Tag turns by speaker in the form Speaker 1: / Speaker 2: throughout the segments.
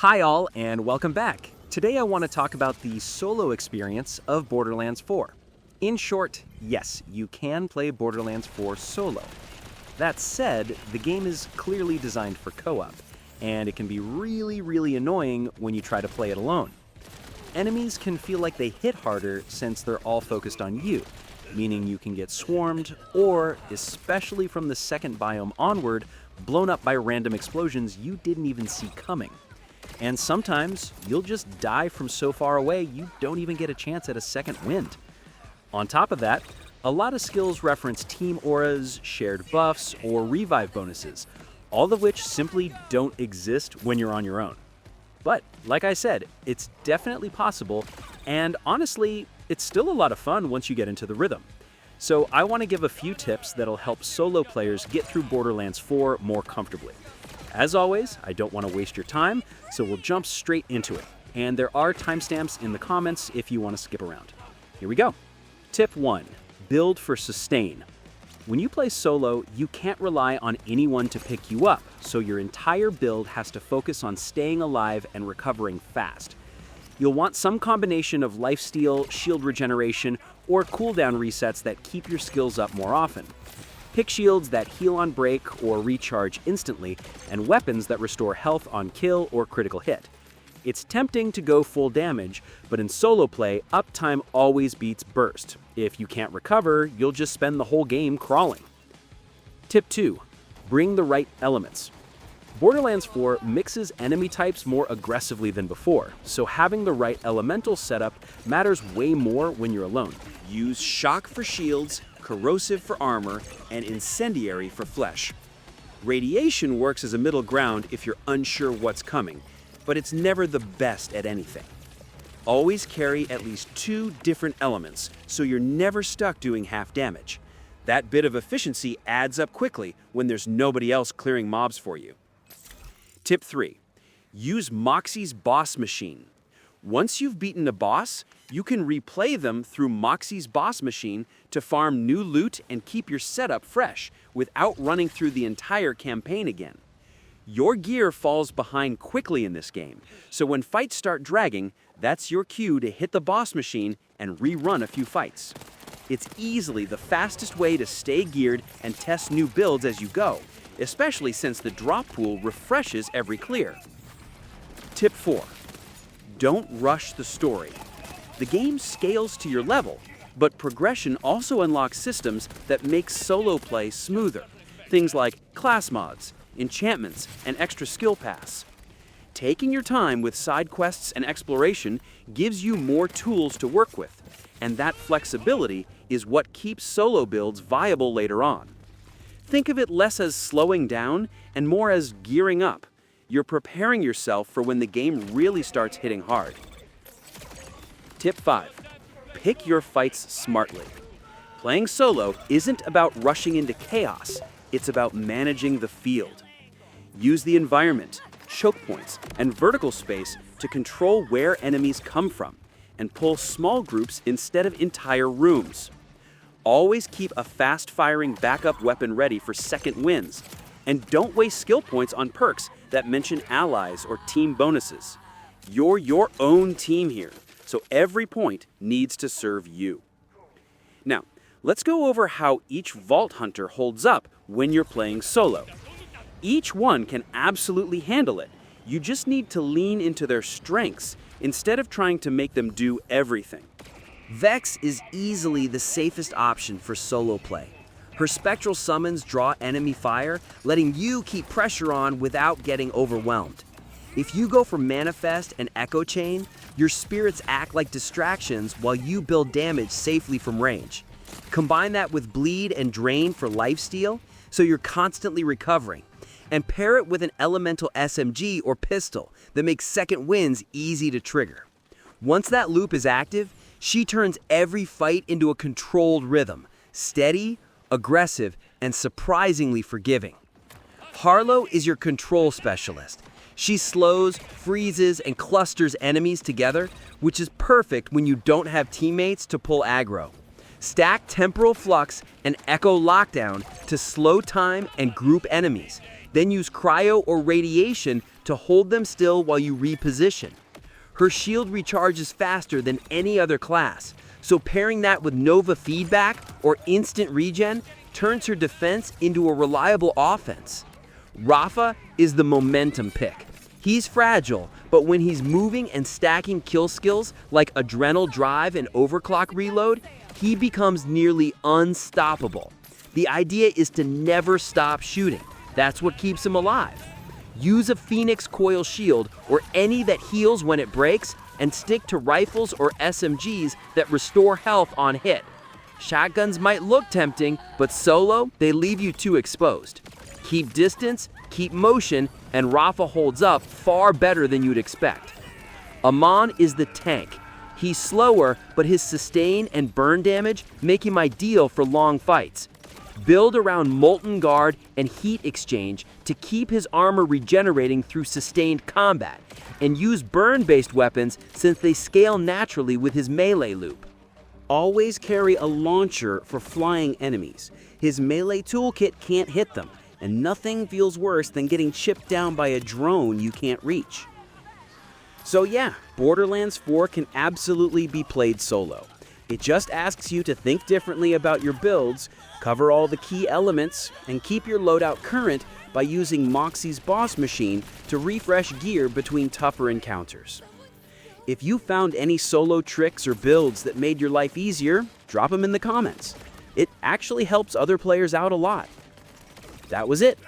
Speaker 1: Hi all, and welcome back. Today I want to talk about the solo experience of Borderlands 4. In short, yes, you can play Borderlands 4 solo. That said, the game is clearly designed for co-op, and it can be really annoying when you try to play it alone. Enemies can feel like they hit harder since they're all focused on you, meaning you can get swarmed, or, especially from the second biome onward, blown up by random explosions you didn't even see coming. And sometimes, you'll just die from so far away you don't even get a chance at a second wind. On top of that, a lot of skills reference team auras, shared buffs, or revive bonuses, all of which simply don't exist when you're on your own. But, like I said, it's definitely possible, and honestly, it's still a lot of fun once you get into the rhythm. So I want to give a few tips that'll help solo players get through Borderlands 4 more comfortably. As always, I don't want to waste your time, so we'll jump straight into it. And there are timestamps in the comments if you want to skip around. Here we go. Tip 1. Build for sustain. When you play solo, you can't rely on anyone to pick you up, so your entire build has to focus on staying alive and recovering fast. You'll want some combination of lifesteal, shield regeneration, or cooldown resets that keep your skills up more often. Pick shields that heal on break or recharge instantly, and weapons that restore health on kill or critical hit. It's tempting to go full damage, but in solo play, uptime always beats burst. If you can't recover, you'll just spend the whole game crawling. Tip 2. Bring the right elements. Borderlands 4 mixes enemy types more aggressively than before, so having the right elemental setup matters way more when you're alone.
Speaker 2: Use shock for shields, corrosive for armor, and incendiary for flesh. Radiation works as a middle ground if you're unsure what's coming, but it's never the best at anything. Always carry at least 2 different elements, so you're never stuck doing half damage. That bit of efficiency adds up quickly when there's nobody else clearing mobs for you. Tip 3. Use Moxxi's boss machine. Once you've beaten a boss, you can replay them through Moxxi's boss machine to farm new loot and keep your setup fresh without running through the entire campaign again. Your gear falls behind quickly in this game, so when fights start dragging, that's your cue to hit the boss machine and rerun a few fights. It's easily the fastest way to stay geared and test new builds as you go, especially since the drop pool refreshes every clear. Tip 4. Don't rush the story. The game scales to your level, but progression also unlocks systems that make solo play smoother. Things like class mods, enchantments, and extra skill paths. Taking your time with side quests and exploration gives you more tools to work with, and that flexibility is what keeps solo builds viable later on. Think of it less as slowing down and more as gearing up. You're preparing yourself for when the game really starts hitting hard. Tip 5. Pick your fights smartly. Playing solo isn't about rushing into chaos, it's about managing the field. Use the environment, choke points, and vertical space to control where enemies come from, and pull small groups instead of entire rooms. Always keep a fast-firing backup weapon ready for second wins, and don't waste skill points on perks that mention allies or team bonuses. You're your own team here, so every point needs to serve you. Now, let's go over how each Vault Hunter holds up when you're playing solo. Each one can absolutely handle it. You just need to lean into their strengths instead of trying to make them do everything.
Speaker 3: Vex is easily the safest option for solo play. Her spectral summons draw enemy fire, letting you keep pressure on without getting overwhelmed. If you go for Manifest and Echo Chain, your spirits act like distractions while you build damage safely from range. Combine that with Bleed and Drain for lifesteal, so you're constantly recovering. And pair it with an elemental SMG or pistol that makes second wins easy to trigger. Once that loop is active, she turns every fight into a controlled rhythm, steady, aggressive, and surprisingly forgiving. Harlowe is your control specialist. She slows, freezes, and clusters enemies together, which is perfect when you don't have teammates to pull aggro. Stack Temporal Flux and Echo Lockdown to slow time and group enemies. Then use Cryo or Radiation to hold them still while you reposition. Her shield recharges faster than any other class, so pairing that with Nova feedback or instant regen turns her defense into a reliable offense. Rafa is the momentum pick. He's fragile, but when he's moving and stacking kill skills like Adrenal Drive and Overclock Reload, he becomes nearly unstoppable. The idea is to never stop shooting. That's what keeps him alive. Use a Phoenix Coil Shield or any that heals when it breaks, and stick to rifles or SMGs that restore health on hit. Shotguns might look tempting, but solo, they leave you too exposed. Keep distance, keep motion, and Rafa holds up far better than you'd expect. Amon is the tank. He's slower, but his sustain and burn damage make him ideal for long fights. Build around Molten Guard and Heat Exchange to keep his armor regenerating through sustained combat, and use burn-based weapons since they scale naturally with his melee loop.
Speaker 2: Always carry a launcher for flying enemies. His melee toolkit can't hit them, and nothing feels worse than getting chipped down by a drone you can't reach. So yeah, Borderlands 4 can absolutely be played solo. It just asks you to think differently about your builds, cover all the key elements, and keep your loadout current by using Moxxi's boss machine to refresh gear between tougher encounters. If you found any solo tricks or builds that made your life easier, drop them in the comments. It actually helps other players out a lot. That was it.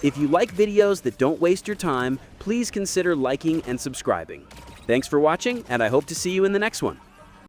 Speaker 2: If you like videos that don't waste your time, please consider liking and subscribing. Thanks for watching, and I hope to see you in the next one.